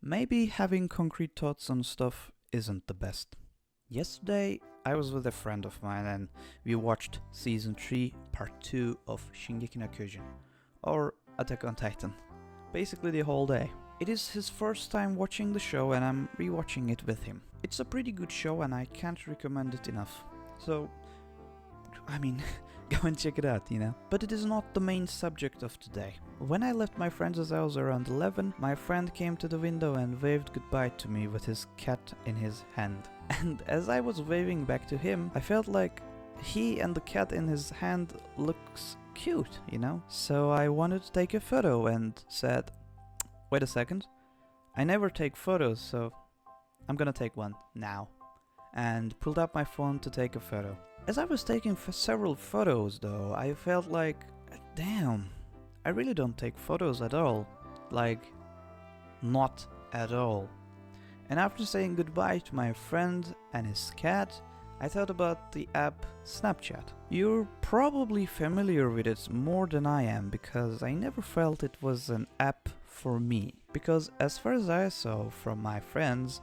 Maybe having concrete thoughts on stuff isn't the best. Yesterday, I was with a friend of mine and we watched Season 3, Part 2 of Shingeki no Kyojin, or Attack on Titan. Basically the whole day. It is his first time watching the show and I'm rewatching it with him. It's a pretty good show and I can't recommend it enough. So, go and check it out, But it is not the main subject of today. When I left my friend's house around 11, my friend came to the window and waved goodbye to me with his cat in his hand. And as I was waving back to him, I felt like he and the cat in his hand looks cute, So I wanted to take a photo and said, wait a second, I never take photos, so I'm gonna take one now. And pulled up my phone to take a photo. As I was taking several photos though, I felt like, damn, I really don't take photos at all. Like, not at all. And after saying goodbye to my friend and his cat, I thought about the app Snapchat. You're probably familiar with it more than I am because I never felt it was an app for me. Because as far as I saw from my friends,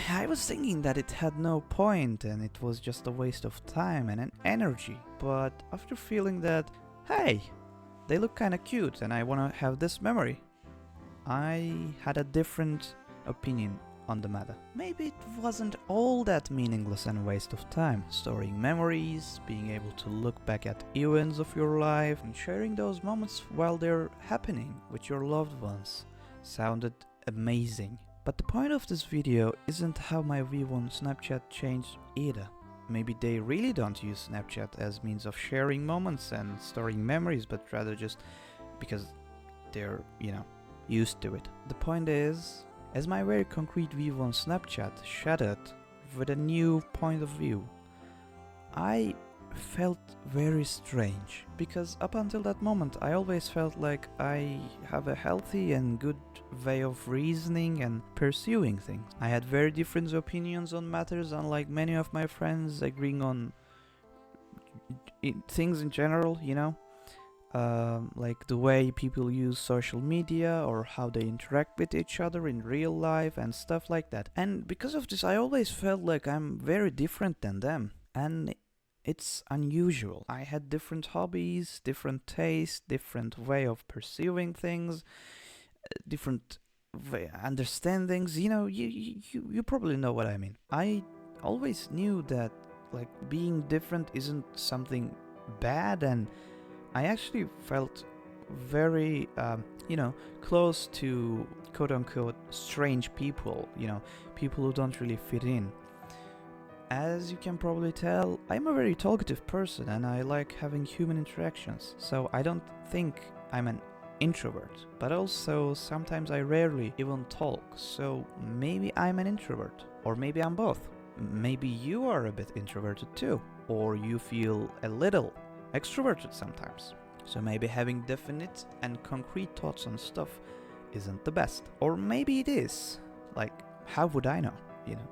I was thinking that it had no point and it was just a waste of time and an energy. But after feeling that, hey, they look kinda cute and I wanna have this memory, I had a different opinion on the matter. Maybe it wasn't all that meaningless and a waste of time. Storing memories, being able to look back at events of your life and sharing those moments while they're happening with your loved ones sounded amazing. But the point of this video isn't how my view on Snapchat changed either. Maybe they really don't use Snapchat as means of sharing moments and storing memories, but rather just because they're, used to it. The point is, as my very concrete view on Snapchat shattered with a new point of view, I felt very strange. Because up until that moment, I always felt like I have a healthy and good way of reasoning and pursuing things. I had very different opinions on matters, unlike many of my friends agreeing on things in general, like the way people use social media or how they interact with each other in real life and stuff like that. And because of this, I always felt like I'm very different than them. And it's unusual. I had different hobbies, different tastes, different way of pursuing things, different understandings. You probably know what I mean. I always knew that like being different isn't something bad, and I actually felt very close to quote-unquote strange people, people who don't really fit in. As you can probably tell, I'm a very talkative person and I like having human interactions, so I don't think I'm an introvert, but also sometimes I rarely even talk, so maybe I'm an introvert, or maybe I'm both. Maybe you are a bit introverted too, or you feel a little extroverted sometimes. So maybe having definite and concrete thoughts on stuff isn't the best. Or maybe it is. Like, how would I know?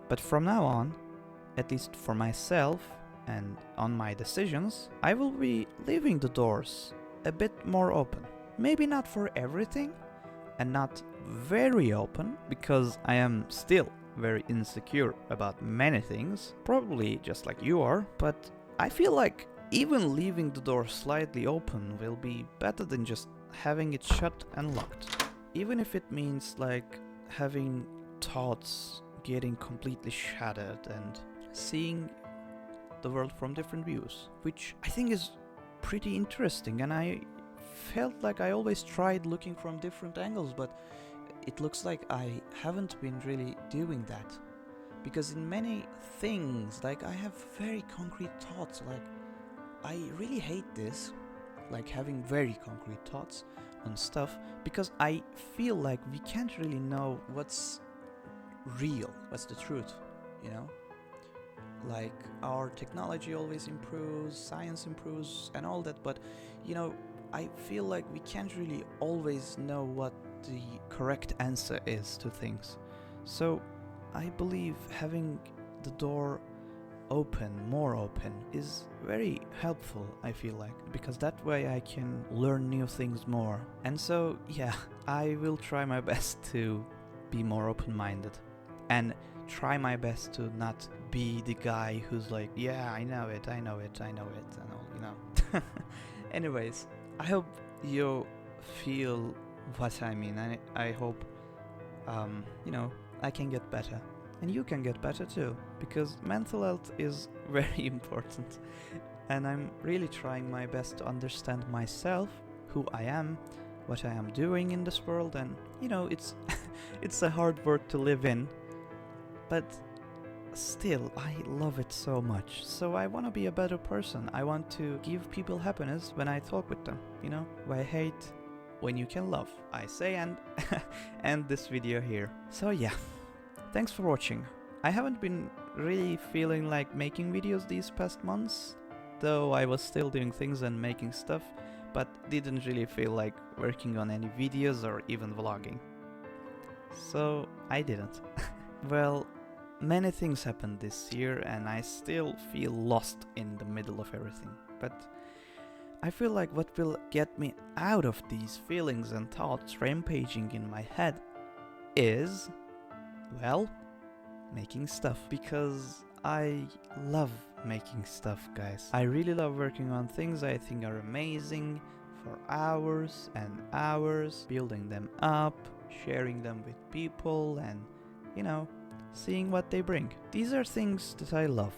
But from now on, at least for myself and on my decisions, I will be leaving the doors a bit more open. Maybe not for everything, and not very open, because I am still very insecure about many things, probably just like you are, but I feel like even leaving the door slightly open will be better than just having it shut and locked. Even if it means like having thoughts getting completely shattered and seeing the world from different views, which I think is pretty interesting, and I felt like I always tried looking from different angles, but it looks like I haven't been really doing that. Because in many things, like I have very concrete thoughts, like I really hate this, like having very concrete thoughts on stuff, because I feel like we can't really know what's real, what's the truth, Like our technology always improves, science improves and all that, but I feel like we can't really always know what the correct answer is to things. So I believe having the door open, more open, is very helpful, I feel like, because that way I can learn new things more. And so, yeah, I will try my best to be more open-minded and try my best to not be the guy who's like, yeah, I know it, and all, you know. Anyways, I hope you feel what I mean. I hope, you know, I can get better. And you can get better too, because mental health is very important. And I'm really trying my best to understand myself, who I am, what I am doing in this world, and, you know, it's it's a hard world to live in, but still, I love it so much. So I want to be a better person. I want to give people happiness when I talk with them, you know? I hate when you can love, I say, and end this video here. So yeah, thanks for watching. I haven't been really feeling like making videos these past months, though I was still doing things and making stuff, but didn't really feel like working on any videos or even vlogging. So I didn't. Well, many things happened this year and I still feel lost in the middle of everything, but I feel like what will get me out of these feelings and thoughts rampaging in my head is, well, making stuff. Because I love making stuff, guys. I really love working on things I think are amazing for hours and hours, building them up, sharing them with people, and, you know, seeing what they bring. These are things that I love.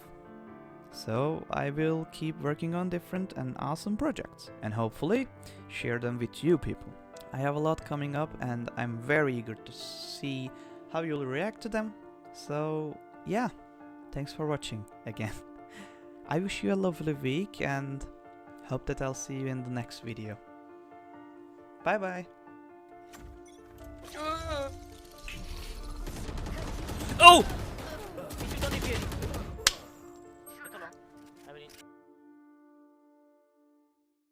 So I will keep working on different and awesome projects, and hopefully share them with you people. I have a lot coming up and I'm very eager to see how you'll react to them. So yeah, thanks for watching again. I wish you a lovely week and hope that I'll see you in the next video. Bye bye. Oh!